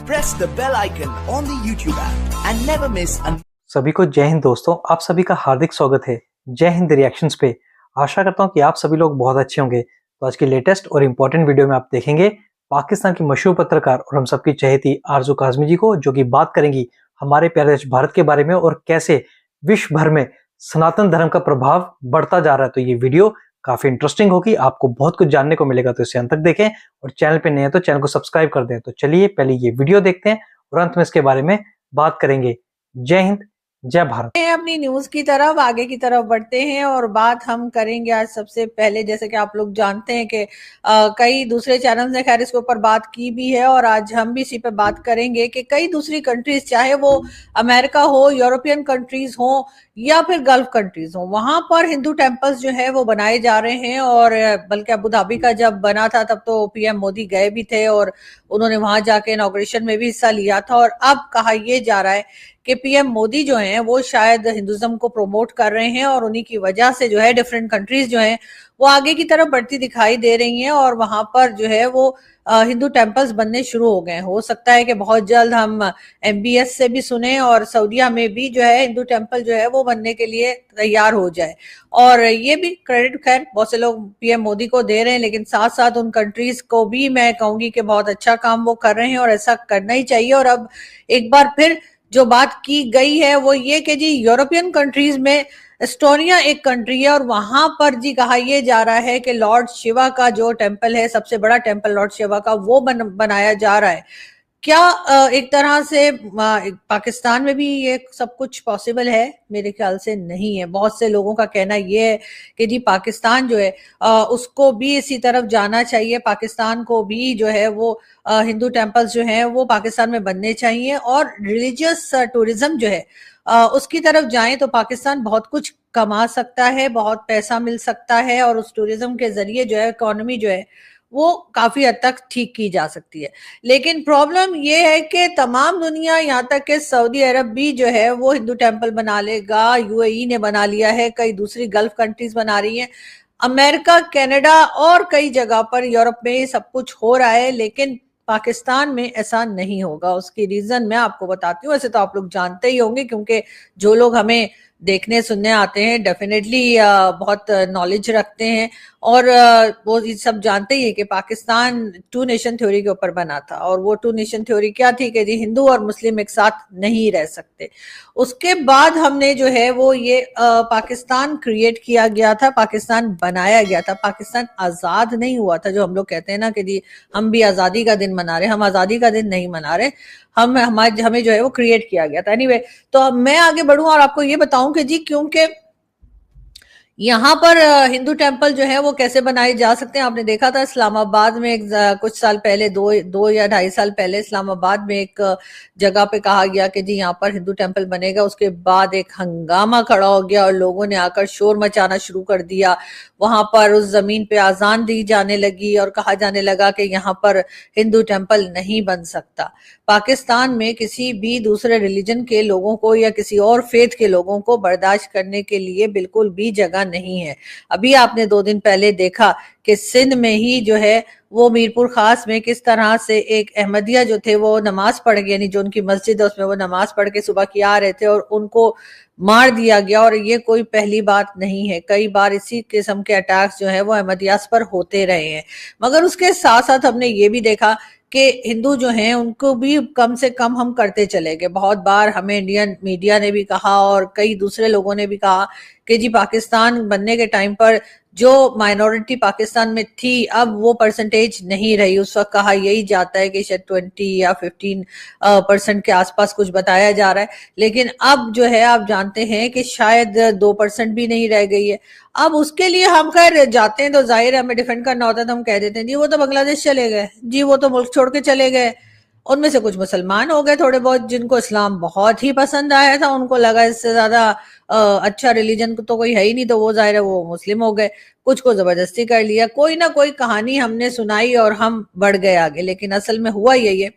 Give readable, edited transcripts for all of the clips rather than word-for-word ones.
press the bell icon on the YouTube app and never miss an सभी को जय हिंद दोस्तों, आप सभी का हार्दिक स्वागत है जय हिंद रिएक्शंस पे। आशा करता हूं कि आप सभी लोग बहुत अच्छे होंगे। तो आज की लेटेस्ट और इम्पोर्टेंट वीडियो में आप देखेंगे पाकिस्तान की मशहूर पत्रकार और हम सबकी चहेती आरजू काज़मी जी को, जो कि बात करेंगी हमारे प्यारे देश भारत के बारे में और कैसे विश्व भर में सनातन धर्म का प्रभाव बढ़ता जा रहा है। तो ये वीडियो काफी इंटरेस्टिंग होगी, आपको बहुत कुछ जानने को मिलेगा, तो इसे अंत तक देखें और चैनल पे नए हैं तो चैनल को सब्सक्राइब कर दें। तो चलिए पहले ये वीडियो देखते हैं और अंत में इसके बारे में बात करेंगे। जय हिंद, जय भारत। अपनी न्यूज की तरफ आगे की तरफ बढ़ते हैं और बात हम करेंगे आज सबसे पहले, जैसे कि आप लोग जानते हैं कि कई दूसरे चैनल ने खैर इसके ऊपर बात की भी है और आज हम भी इसी पे बात करेंगे कि कई दूसरी कंट्रीज, चाहे वो अमेरिका हो, यूरोपियन कंट्रीज हो या फिर गल्फ कंट्रीज हो, वहां पर हिंदू टेम्पल्स जो है वो बनाए जा रहे हैं। और बल्कि अबू धाबी का जब बना था तब तो पीएम मोदी गए भी थे और उन्होंने वहां जाके इनॉग्रेशन में भी हिस्सा लिया था। और अब कहा यह जा रहा है कि पीएम मोदी जो हैं वो शायद हिंदुज्म को प्रमोट कर रहे हैं और उन्हीं की वजह से जो है डिफरेंट कंट्रीज जो हैं वो आगे की तरफ बढ़ती दिखाई दे रही हैं और वहां पर जो है वो हिंदू टेम्पल्स बनने शुरू हो गए। हो सकता है कि बहुत जल्द हम एमबीएस से भी सुने और सऊदीया में भी जो है हिंदू टेम्पल जो है वो बनने के लिए तैयार हो जाए। और ये भी क्रेडिट खैर बहुत से लोग पीएम मोदी को दे रहे हैं, लेकिन साथ साथ उन कंट्रीज को भी मैं कहूंगी कि बहुत अच्छा काम वो कर रहे हैं और ऐसा करना ही चाहिए। और अब एक बार फिर जो बात की गई है वो ये कि जी यूरोपियन कंट्रीज में एस्टोनिया एक कंट्री है और वहां पर जी कहा यह जा रहा है कि लॉर्ड शिवा का जो टेम्पल है, सबसे बड़ा टेम्पल लॉर्ड शिवा का, वो बनाया जा रहा है। क्या एक तरह से पाकिस्तान में भी ये सब कुछ पॉसिबल है? मेरे ख्याल से नहीं है। बहुत से लोगों का कहना ये है कि जी पाकिस्तान जो है उसको भी इसी तरफ जाना चाहिए, पाकिस्तान को भी जो है वो हिंदू टेम्पल्स जो हैं वो पाकिस्तान में बनने चाहिए और रिलीजियस टूरिज्म जो है उसकी तरफ जाएं तो पाकिस्तान बहुत कुछ कमा सकता है, बहुत पैसा मिल सकता है और उस टूरिज्म के जरिए जो है इकोनॉमी जो है वो काफी हद तक ठीक की जा सकती है। लेकिन प्रॉब्लम ये है कि तमाम दुनिया, यहाँ तक कि सऊदी अरब भी जो है वो हिंदू टेम्पल बना लेगा, यूएई ने बना लिया है, कई दूसरी गल्फ कंट्रीज बना रही हैं, अमेरिका, कनाडा और कई जगह पर यूरोप में सब कुछ हो रहा है, लेकिन पाकिस्तान में ऐसा नहीं होगा। उसकी रीजन मैं आपको बताती हूँ। ऐसे तो आप लोग जानते ही होंगे क्योंकि जो लोग हमें देखने सुनने आते हैं डेफिनेटली बहुत नॉलेज रखते हैं और वो ये सब जानते ही है कि पाकिस्तान टू नेशन थ्योरी के ऊपर बना था। और वो टू नेशन थ्योरी क्या थी कि जी हिंदू और मुस्लिम एक साथ नहीं रह सकते। उसके बाद हमने जो है वो ये पाकिस्तान क्रिएट किया गया था, पाकिस्तान बनाया गया था। पाकिस्तान आजाद नहीं हुआ था, जो हम लोग कहते हैं ना कि जी हम भी आजादी का दिन मना रहे, हम आजादी का दिन नहीं मना रहे, हमें जो है वो क्रिएट किया गया था। एनीवे, तो अब मैं आगे बढ़ूं और आपको ये बताऊं कि जी क्योंकि यहाँ पर हिंदू टेम्पल जो है वो कैसे बनाए जा सकते हैं। आपने देखा था इस्लामाबाद में कुछ साल पहले, दो या 2.5 साल पहले इस्लामाबाद में एक जगह पे कहा गया कि जी यहाँ पर हिंदू टेम्पल बनेगा। उसके बाद एक हंगामा खड़ा हो गया और लोगों ने आकर शोर मचाना शुरू कर दिया। वहां पर उस जमीन पे आजान दी जाने लगी और कहा जाने लगा कि यहाँ पर हिंदू टेम्पल नहीं बन सकता। पाकिस्तान में किसी भी दूसरे रिलीजन के लोगों को या किसी और फेथ के लोगों को बर्दाश्त करने के लिए बिल्कुल भी जगह नहीं है। अभी आपने 2 दिन पहले देखा कि सिंध में ही जो है वो मीरपुर खास में किस तरह से एक अहमदिया जो थे वो नमाज पढ़ गए, यानी जो उनकी मस्जिद है उसमें वो नमाज पढ़ के सुबह की आ रहे थे और उनको मार दिया गया। और ये कोई पहली बात नहीं है, कई बार इसी किस्म के अटैक्स जो है वो अहमदियास पर होते रहे हैं। मगर उसके साथ साथ हमने ये भी देखा कि हिंदू जो हैं उनको भी कम से कम हम करते चले गए। बहुत बार हमें इंडियन मीडिया ने भी कहा और कई दूसरे लोगों ने भी कहा कि जी पाकिस्तान बनने के टाइम पर जो माइनॉरिटी पाकिस्तान में थी अब वो परसेंटेज नहीं रही। उस वक्त कहा यही जाता है कि शायद 20 या 15% के आसपास कुछ बताया जा रहा है, लेकिन अब जो है आप जानते हैं कि शायद 2% भी नहीं रह गई है। अब उसके लिए हम खैर जाते हैं तो जाहिर है हमें डिफेंड करना होता है, तो हम कह देते हैं जी वो तो बांग्लादेश चले गए, जी वो तो मुल्क छोड़ के चले गए। उनमें से कुछ मुसलमान हो गए थोड़े बहुत, जिनको इस्लाम बहुत ही पसंद आया था, उनको लगा इससे ज्यादा अच्छा रिलीजन तो कोई है ही नहीं, तो वो जाहिर है वो मुस्लिम हो गए। कुछ को जबरदस्ती कर लिया, कोई ना कोई कहानी हमने सुनाई और हम बढ़ गए आगे। लेकिन असल में हुआ यही है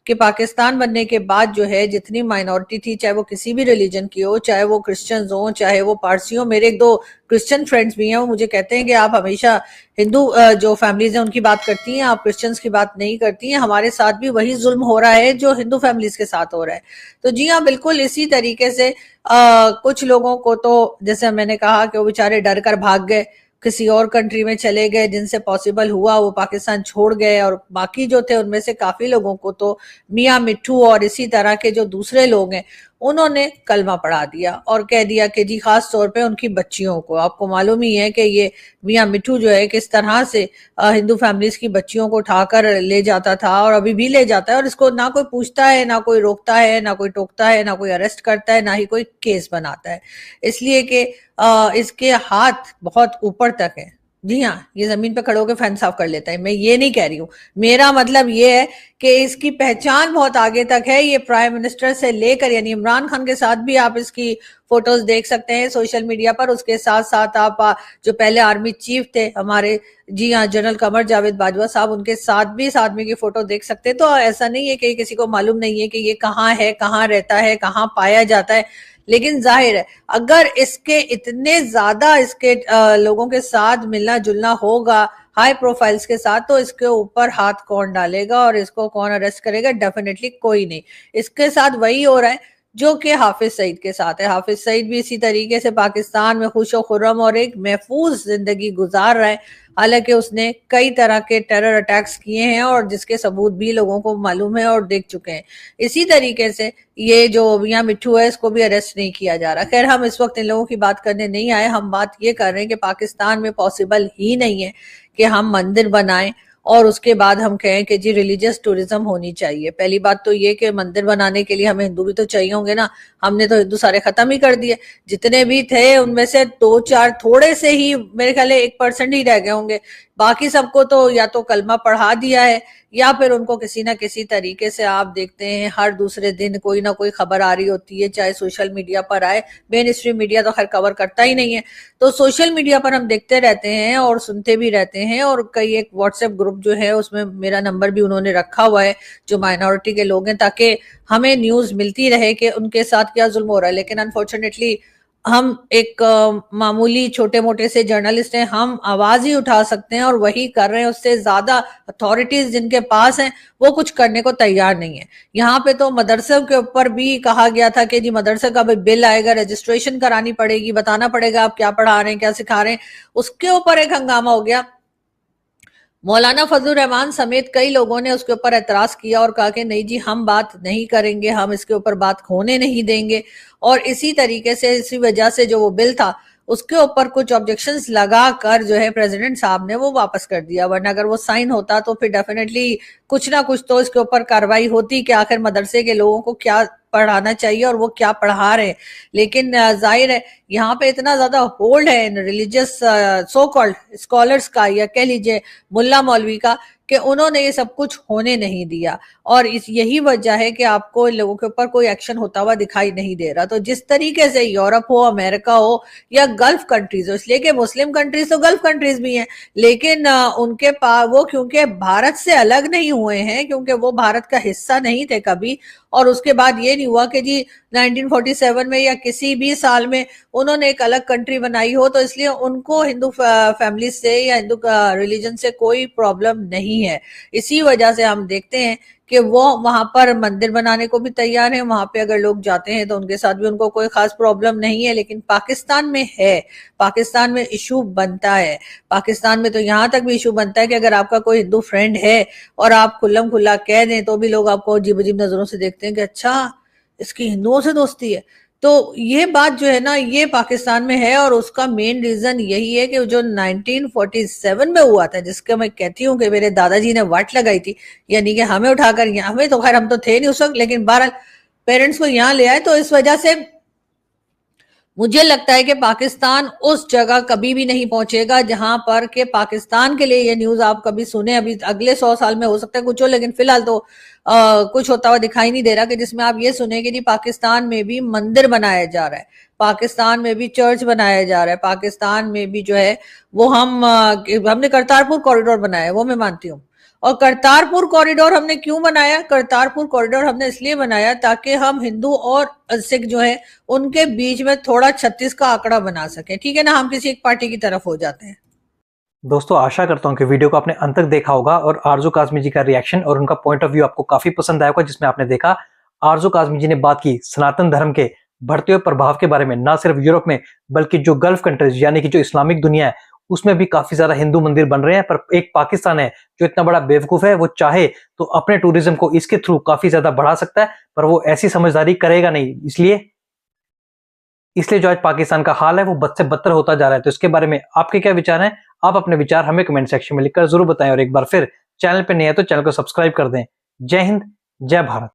कि पाकिस्तान बनने के बाद जो है जितनी माइनॉरिटी थी, चाहे वो किसी भी रिलीजन की हो, चाहे वो क्रिश्चियंस हो, चाहे वो पारसी हो, मेरे एक दो क्रिश्चियन फ्रेंड्स भी हैं, वो मुझे कहते हैं कि आप हमेशा हिंदू जो फैमिलीज हैं उनकी बात करती हैं, आप क्रिश्चियंस की बात नहीं करती हैं। हमारे साथ भी वही जुल्म हो रहा है जो हिंदू फैमिलीज के साथ हो रहा है। तो जी हाँ, बिल्कुल इसी तरीके से कुछ लोगों को तो जैसे मैंने कहा कि वो बेचारे डर कर भाग गए, किसी और कंट्री में चले गए, जिनसे पॉसिबल हुआ वो पाकिस्तान छोड़ गए, और बाकी जो थे उनमें से काफी लोगों को तो मियाँ मिट्ठू और इसी तरह के जो दूसरे लोग हैं उन्होंने कलमा पढ़ा दिया और कह दिया कि जी खास तौर पे उनकी बच्चियों को। आपको मालूम ही है कि ये मियाँ मिट्ठू जो है किस तरह से हिंदू फैमिलीज की बच्चियों को उठाकर ले जाता था और अभी भी ले जाता है, और इसको ना कोई पूछता है, ना कोई रोकता है, ना कोई टोकता है, ना कोई अरेस्ट करता है, ना ही कोई केस बनाता है, इसलिए कि इसके हाथ बहुत ऊपर तक है। जी हाँ, ये जमीन पे खड़े होकर फैन साफ कर लेता है। मैं ये नहीं कह रही हूँ, मेरा मतलब ये है कि इसकी पहचान बहुत आगे तक है। ये प्राइम मिनिस्टर से लेकर यानी इमरान खान के साथ भी आप इसकी फोटोज देख सकते हैं सोशल मीडिया पर। उसके साथ साथ आप जो पहले आर्मी चीफ थे हमारे, जी हाँ, जनरल कमर जावेद बाजवा साहब, उनके साथ भी इस आदमी की फोटो देख सकते हैं। तो ऐसा नहीं है कि किसी को मालूम नहीं है कि ये कहाँ है, कहाँ रहता है, कहाँ पाया जाता है। लेकिन जाहिर है अगर इसके इतने ज्यादा इसके लोगों के साथ मिलना जुलना होगा हाई प्रोफाइल्स के साथ, तो इसके ऊपर हाथ कौन डालेगा और इसको कौन अरेस्ट करेगा? डेफिनेटली कोई नहीं। इसके साथ वही हो रहा है जो कि हाफिज सईद के साथ है। हाफिज सईद भी इसी तरीके से पाकिस्तान में खुश खुर्रम और एक महफूज जिंदगी गुजार रहा है, हालांकि उसने कई तरह के टेरर अटैक्स किए हैं और जिसके सबूत भी लोगों को मालूम है और देख चुके हैं। इसी तरीके से ये जो मियाँ मिट्ठू है इसको भी अरेस्ट नहीं किया जा रहा। खैर, हम इस वक्त इन लोगों की बात करने नहीं आए, हम बात ये कर रहे हैं कि पाकिस्तान में पॉसिबल ही नहीं है कि हम मंदिर बनाएं और उसके बाद हम कहें कि जी रिलीजियस टूरिज्म होनी चाहिए। पहली बात तो ये कि मंदिर बनाने के लिए हमें हिंदू भी तो चाहिए होंगे ना। हमने तो हिंदू सारे खत्म ही कर दिए, जितने भी थे उनमें से 2-4 थोड़े से ही, मेरे ख्याल 1% ही रह गए होंगे। बाकी सबको तो या तो कलमा पढ़ा दिया है या फिर उनको किसी ना किसी तरीके से, आप देखते हैं हर दूसरे दिन कोई ना कोई खबर आ रही होती है, चाहे सोशल मीडिया पर आए। मेन स्ट्रीम मीडिया तो खैर कवर करता ही नहीं है, तो सोशल मीडिया पर हम देखते रहते हैं और सुनते भी रहते हैं। और कई एक व्हाट्सएप ग्रुप जो है उसमें मेरा नंबर भी उन्होंने रखा हुआ है जो माइनॉरिटी के लोग हैं, ताकि हमें न्यूज मिलती रहे कि उनके साथ क्या जुल्म हो रहा है। लेकिन अनफॉर्चुनेटली हम एक मामूली छोटे मोटे से जर्नलिस्ट हैं, हम आवाज ही उठा सकते हैं और वही कर रहे हैं। उससे ज्यादा अथॉरिटीज जिनके पास हैं वो कुछ करने को तैयार नहीं है। यहाँ पे तो मदरसे के ऊपर भी कहा गया था कि जी मदरसे का भी बिल आएगा, रजिस्ट्रेशन करानी पड़ेगी, बताना पड़ेगा आप क्या पढ़ा रहे हैं, क्या सिखा रहे हैं। उसके ऊपर एक हंगामा हो गया। मौलाना फजलुर रहमान समेत कई लोगों ने उसके ऊपर एतराज किया और कहा कि नहीं जी हम बात नहीं करेंगे, हम इसके ऊपर बात होने नहीं देंगे। और इसी तरीके से इसी वजह से जो वो बिल था उसके ऊपर कुछ ऑब्जेक्शंस लगा कर जो है प्रेसिडेंट साहब ने वो वापस कर दिया, वरना अगर वो साइन होता तो फिर डेफिनेटली कुछ ना कुछ तो इसके ऊपर कार्रवाई होती कि आखिर मदरसे के लोगों को क्या पढ़ाना चाहिए और वो क्या पढ़ा रहे हैं। लेकिन जाहिर है यहाँ पे इतना ज्यादा होल्ड है इन रिलीजियस सो कॉल्ड स्कॉलर्स का, या कह लीजिए मुल्ला मौलवी का, कि उन्होंने ये सब कुछ होने नहीं दिया। और इस यही वजह है कि आपको इन लोगों के ऊपर कोई एक्शन होता हुआ दिखाई नहीं दे रहा। तो जिस तरीके से यूरोप हो, अमेरिका हो या गल्फ कंट्रीज हो, इसलिए कि मुस्लिम कंट्रीज तो गल्फ कंट्रीज भी हैं, लेकिन उनके पास वो क्योंकि भारत से अलग नहीं हुए हैं, क्योंकि वो भारत का हिस्सा नहीं थे कभी, और उसके बाद ये नहीं हुआ कि जी 1947 में या किसी भी साल में उन्होंने एक अलग कंट्री बनाई हो, तो इसलिए उनको हिंदू फैमिली से या हिंदू रिलीजन से कोई प्रॉब्लम नहीं है। इसी वजह से हम देखते हैं कि वो वहां पर मंदिर बनाने को भी तैयार हैं, वहां पे अगर लोग जाते हैं तो उनके साथ भी उनको कोई खास प्रॉब्लम नहीं है। लेकिन पाकिस्तान में है, पाकिस्तान में इशू बनता है। पाकिस्तान में तो यहाँ तक भी इशू बनता है कि अगर आपका कोई हिंदू फ्रेंड है और आप खुल्लम खुल्ला कह दें तो भी लोग आपको अजीब अजीब नजरों से देखते हैं कि अच्छा इसकी हिंदुओं से दोस्ती है। तो ये बात जो है ना ये पाकिस्तान में है, और उसका मेन रीजन यही है कि जो 1947 में हुआ था, जिसके मैं कहती हूँ कि मेरे दादाजी ने वाट लगाई थी, यानी कि हमें उठाकर यहाँ, हमें तो खैर हम तो थे नहीं उस वक्त, लेकिन बहरहाल पेरेंट्स को यहाँ ले आए। तो इस वजह से मुझे लगता है कि पाकिस्तान उस जगह कभी भी नहीं पहुंचेगा जहां पर के पाकिस्तान के लिए ये न्यूज आप कभी सुने। अभी अगले 100 साल में हो सकता है कुछ हो, लेकिन फिलहाल तो कुछ होता हुआ दिखाई नहीं दे रहा कि जिसमें आप ये सुने कि जी पाकिस्तान में भी मंदिर बनाया जा रहा है, पाकिस्तान में भी चर्च बनाया जा रहा है, पाकिस्तान में भी जो है वो हमने करतारपुर कॉरिडोर बनाया है, वो मैं मानती हूँ, और करतारपुर कॉरिडोर हमने क्यों बनाया? करतारपुर कॉरिडोर हमने इसलिए बनाया ताकि हम हिंदू और सिख जो है उनके बीच में थोड़ा 36 का आंकड़ा बना सके, ठीक है ना, हम किसी एक पार्टी की तरफ हो जाते हैं। दोस्तों आशा करता हूं कि वीडियो को आपने अंत तक देखा होगा और आरजू काज़मी जी का रिएक्शन और उनका पॉइंट ऑफ व्यू आपको काफी पसंद आया होगा, जिसमें आपने देखा आरजू काज़मी जी ने बात की सनातन धर्म के बढ़ते हुए प्रभाव के बारे में, ना सिर्फ यूरोप में बल्कि जो गल्फ कंट्रीज यानी कि जो इस्लामिक दुनिया है उसमें भी काफी ज्यादा हिंदू मंदिर बन रहे हैं। पर एक पाकिस्तान है जो इतना बड़ा बेवकूफ है, वो चाहे तो अपने टूरिज्म को इसके थ्रू काफी ज्यादा बढ़ा सकता है, पर वो ऐसी समझदारी करेगा नहीं। इसलिए जो आज पाकिस्तान का हाल है वो बद से बदतर होता जा रहा है। तो इसके बारे में आपके क्या विचार हैं? आप अपने विचार हमें कमेंट सेक्शन में लिखकर जरूर बताएं और एक बार फिर चैनल पे नए हैं तो चैनल को सब्सक्राइब कर दें। जय हिंद, जय भारत।